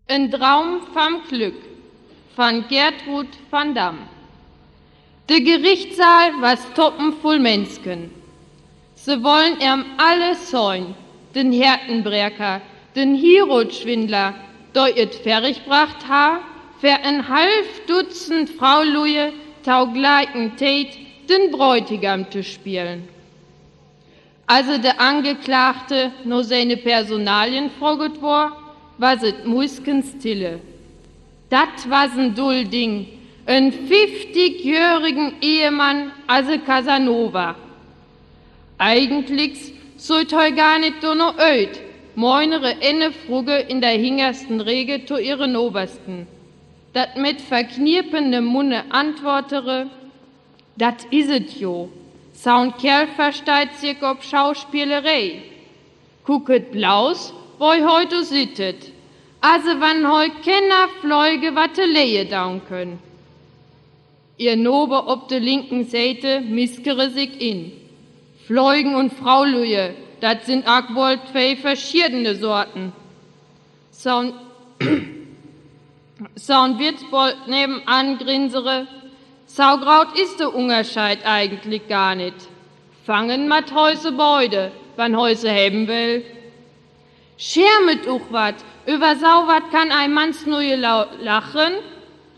Ein Traum vom Glück von Gertrud van Dam. Der Gerichtssaal was toppen voll Menschen. Sie wollen alles sein, den Härtenbrecher, den Hirotschwindler, der it fertigbracht ha, für ein halb Dutzend Frauluje taugleichen Tät den Bräutigam zu spielen. Also der Angeklagte nur seine Personalien fragt war, was it muskens Tille. Dat was ein dull Ding, ein 50-jährigen Ehemann, also Casanova. Eigentlich sollt heu gar nicht do no öd, moinere enne Fruge in der hingersten Rege to ihren Obersten. Dat mit verknirpende Munne antwortere, dat iset jo. Saun Kerl versteht sich ob Schauspielerei. Gucket blaus, woi heute sittet. Also wann heu kenner Fleuge watte lehe daun können. Ihr Nobe ob de linken Seite miskere sich in. Fleugen und Frauluje, dat sind auch wohl zwei verschiedene Sorten. Saun Wirtsbold nebenan grinsere, saugraut ist der Unterscheid eigentlich gar nicht. Fangen mat Häuse Beide, wann Häuse haben will. Schermet uch wat, über sau wat kann ein Manns neue lachen?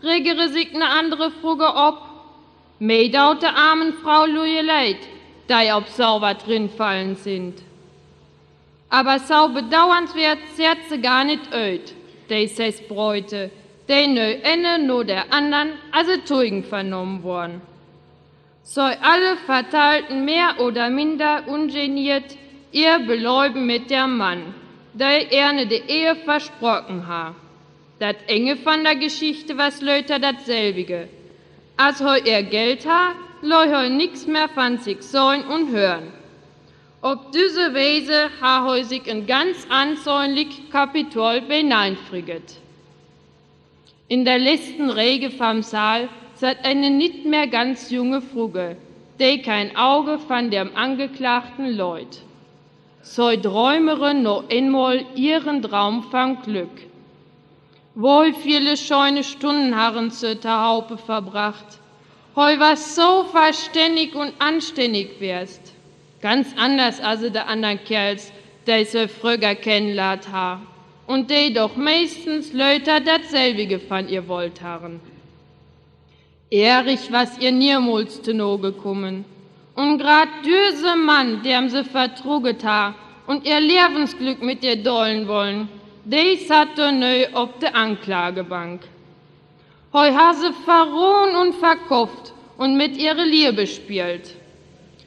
Regere sich ne andere Frage ob. Mei daut der armen Frau Luje leid, da ob sau wat drin fallen sind. Aber sau bedauernswert zerrt sie gar nicht öd, de ses Bräute, de nö enne no der andern, also Teugen vernommen worden. Soll alle verteilten mehr oder minder ungeniert ihr beläuben mit der Mann, der erne de Ehe versprochen ha. Dat enge von der Geschichte was löter datselbige. Als heu er Geld ha, leu heu nix mehr von sich sollen und hören. Ob diese Weise ha heu sich ein ganz ansäunlich Kapitol beneinfriget. In der letzten Rege vom Saal sat eine nicht mehr ganz junge Fruge, die kein Auge von dem Angeklagten leut. So träumere no einmal ihren Traum vom Glück. Wohl viele scheune Stunden haben sie der Haupe verbracht. Heu was so verständig und anständig wärst. Ganz anders als der anderen Kerls, die sie früher kennenlernt ha. Und die doch meistens Leute datselbige von ihr wollt haben. Ehrlich was ihr niemals zu no gekommen. Und grad düse Mann, dem sie vertruget ha und ihr Lebensglück mit ihr dollen wollen, die satte neu ob de Anklagebank. Heu ha sie verrohen und verkauft und mit ihre Liebe spielt.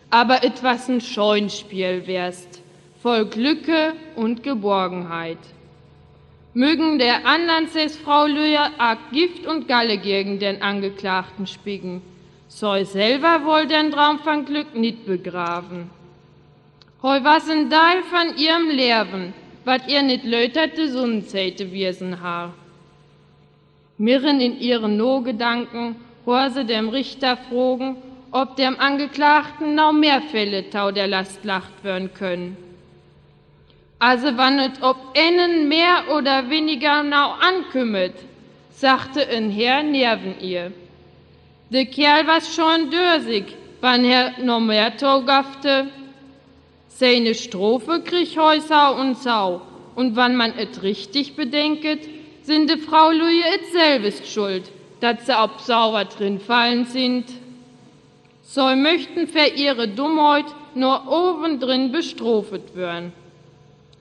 Aber etwas ein Scheunspiel wärst, voll Glücke und Geborgenheit. Mögen der andern ses Frau Lüja arg Gift und Galle gegen den Angeklagten spiegen, soll selber wohl den Traum von Glück nicht begraben. Heu was ein Teil von ihrem Leben, wat ihr nicht löterte Sonnenzeite wiesen ha. Mirren in ihren No-Gedanken, hor sie dem Richter fragen, ob dem Angeklagten noch mehr Fälle tau der Last lacht werden können. Also wann et ob einen mehr oder weniger nau ankümmert, sagte ein Herr neben ihr. Der Kerl was schon dörsig, wann er noch mehr taugafte. Seine Strophe krieg heu Sau und Sau, und wann man et richtig bedenket, sind de Frau Luje et selbst schuld, dat se ob sauber drin fallen sind. So möchten für ihre Dummheit nur obendrin bestrofet werden.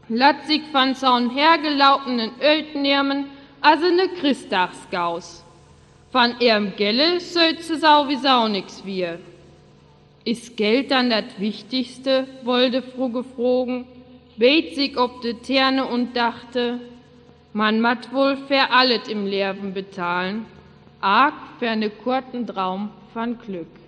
Lat sich von saun hergelaufenen Ölt nehmen, also ne Christagsgaus. Von ihrem Gelle sölt se sowieso nix wir. Ist Geld dann das Wichtigste, wollte Fruge fragen, bet sich ob de Terne und dachte, man mat wohl für alles im Leben bezahlen, arg für ne kurzen Traum von Glück.